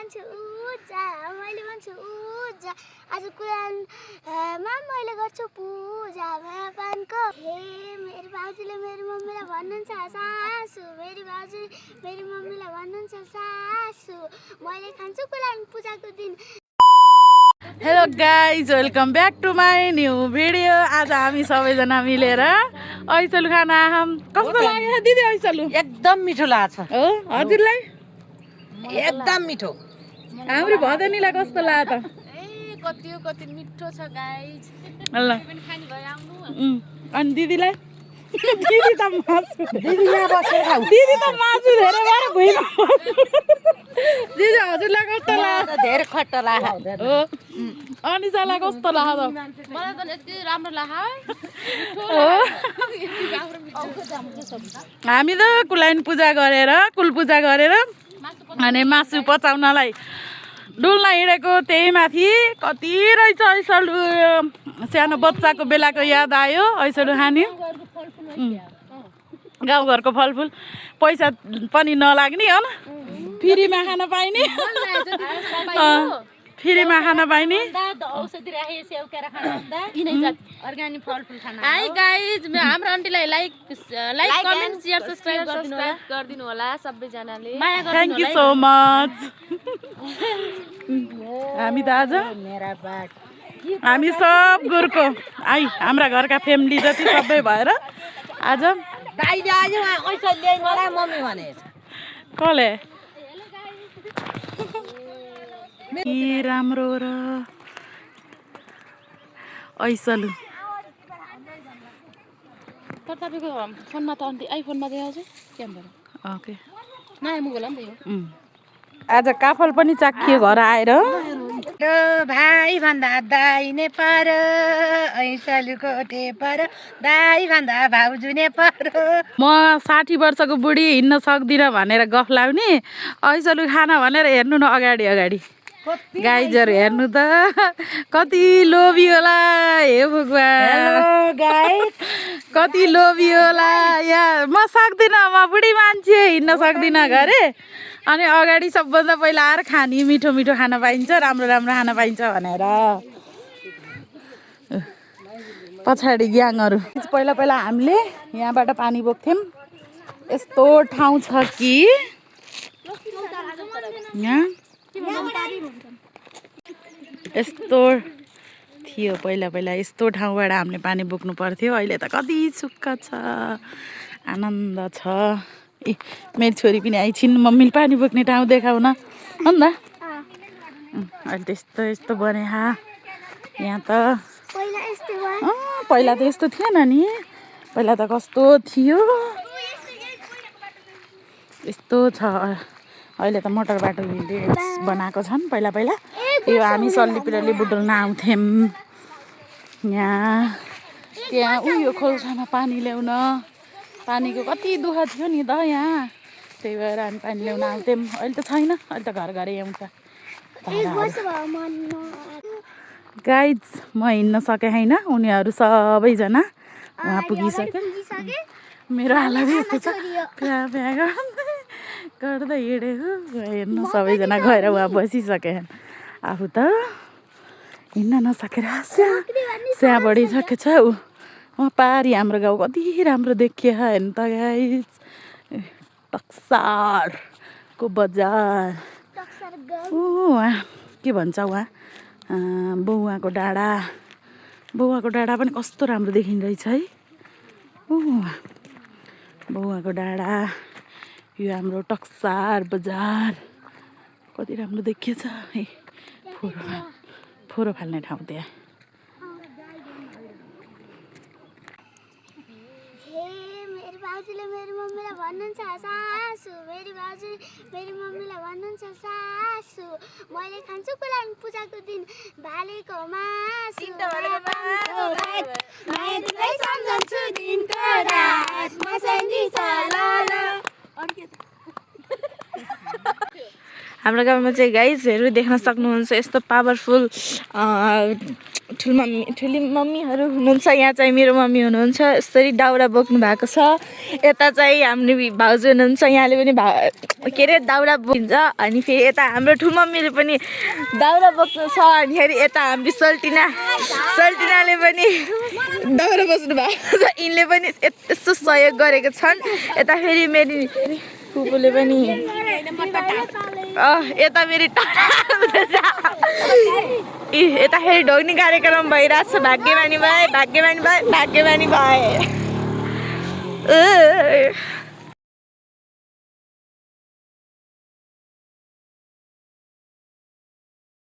भन्छु उजा मैले भन्छु उजा आज कुरानमा मैले गर्छु पूजा पानको हे मेरो बाबुले मेरो मम्मीलाई भन्नुहुन्छ सासु मेरो बाबुले मेरो मम्मीलाई भन्नुहुन्छ सासु मैले खान्छु कुरान पूजाको दिन। Hello guys welcome back to my new video. आज हामी सबैजना मिलेर ऐसलु खान आयौँ। कस्तो लाग्यो दिदी ऐसलु? एकदम मिठो लाग्छ। हो हजुरलाई? एकदम मिठो। हाम्रो भदनीलाई कस्तो लाग्यो त? कति मिठो छ गाइज। ल खानी भयो आउनु। अनि दिदीलाई? दिदी त मासु दिदी यहाँ बसेर खाऊ। दिदी त मासु धेरै भएर भुइँमा दिदी हजुरलाई कस्तो लाग्यो? धेरै खट्टा लाग्यो। हो अनिसालाई कस्तो लाग्यो? मलाई त यति राम्रो लाग्यो। हामी त कुलाइन पूजा गरेर कुल पूजा गरेर अनि मासु पचाउनलाई डुल्न हिँडेको त्यही माथि कति रहेछ ऐसलु सानो बच्चाको बेलाको याद आयो। ऐसलु खाने गाउँघरको फलफुल पैसा पनि नलाग्ने हो न, फ्रीमा खान पाइने फ्रीमा खान पाइने औषधि राखे स्याउ केरा खान भन्दा अर्ग्यानिक फलफुल खान। हाई गाइज हाम्रो आन्टीलाई लाइक कमेन्ट शेयर सब्स्क्राइब गरिदिनु होला सबैजनाले। Thank you so much. हामी त आज हामी सब गुरुको हाम्रा घरका फ्यामिली जति सबै भएर आज दाइले आज ऐसा ल्याइ मलाई मम्मी भने कसले के राम्रो र ऐसलु तर तपाईँको फोनमा त आन्टी आइफोनमा देखाउँछ क्यामेरा ओके नयाँ मोबाइल हो नि त यो। आज काफल पनि चाखियो घर आएर। भाइ भन्दा दाइ ने पर ऐसलुको टेपर दाइ भन्दा भाउजू ने पर। म 60 वर्षको बुढी हिँड्न सक्दिनँ भनेर गफ लाउने, ऐसलु खाना भनेर हेर्नु न अगाडि अगाडि गाइजहरू हेर्नु त कति लोभी होला। हे भगवान कति लोभी होला या म सक्दिनँ, म बुढी मान्छे हिँड्न सक्दिनँ घरे अनि अगाडि सबभन्दा पहिला आएर खाने मिठो मिठो खाना पाइन्छ राम्रो राम्रो खाना पाइन्छ भनेर पछाडि ग्याङहरू। पहिला पहिला हामीले यहाँबाट पानी बोक्थ्यौँ। यस्तो ठाउँ छ कि यहाँ यस्तो थियो पहिला पहिला यस्तो ठाउँबाट हामीले पानी बोक्नु पर्थ्यो। अहिले त कति सुक्खा छ आनन्द छ। ए मेरो छोरी पनि आइछिन् मम्मीले पानी बोक्ने ठाउँ देखाउन हो नि त। अहिले त यस्तो यस्तो बने यहाँ त पहिला त यस्तो थिएन नि, पहिला त कस्तो थियो यस्तो छ। अहिले त मोटर बाटो बनाएको छन्। पहिला पहिला यो हामी सल्लीपिरली बुटुल्न आउँथ्यौँ यहाँ त्यहाँ उयो खोल्सामा पानी ल्याउन। पानीको कति दुःख थियो नि त यहाँ, त्यही भएर हामी पानी ल्याउन आउँथ्यौँ। अहिले त छैन, अहिले त घर घरै आउँछ। गाइज म हिँड्न सकेँ होइन, उनीहरू सबैजना उहाँ पुगिसक्यो। मेरो हालत यस्तो छ प्या प्या गर्दै हिँडेको हेर्नु सबैजना गएर उहाँ बसिसके। आफू त हिँड्न नसकेर स्या बढिसकेछ। ऊ पारी हाम्रो गाउँ कति राम्रो देखियो हेर्नु त गाइज। टक्सारको बजार उहाँ के भन्छ उहाँ बौवाको डाँडा। बौवाको डाँडा पनि कस्तो राम्रो देखिँदो रहेछ है। बौवाको डाँडा यो हाम्रो टक्सार बजार कति राम्रो देखिएछ है। फोरो फाल्ने ठाउँ त्यहाँ। बाबुले मेरो मम्मीलाई भन्नुहुन्छ सासु मेरो बाबुले मेरो मम्मीलाई भन्नुहुन्छ सासु मैले खान्छु कुरान पूजाको दिन भालेको मासु सम्झन्छु दिनको रात हाम्रो गाउँमा चाहिँ गाइजहरू देख्न सक्नुहुन्छ यस्तो पावरफुल ठुली मम्मीहरू हुनुहुन्छ। यहाँ चाहिँ मेरो मम्मी हुनुहुन्छ, यसरी दाउरा बोक्नु भएको छ। यता चाहिँ हाम्रो भाउजू हुनुहुन्छ, यहाँले पनि के अरे दाउरा बोकिन्छ। अनि फेरि यता हाम्रो ठुलो मम्मीले पनि दाउरा बोक्नु छ। अनि फेरि यता हाम्रो सल्टिनाले पनि दाउरा बस्नु भएको छ। यिनले पनि यस्तो सहयोग गरेको छन्। यता फेरि मेरी फुपूले पनि यता मेरी यता फेरि ढोग्ने कार्यक्रम भइरहेछ। भाग्यमानी भए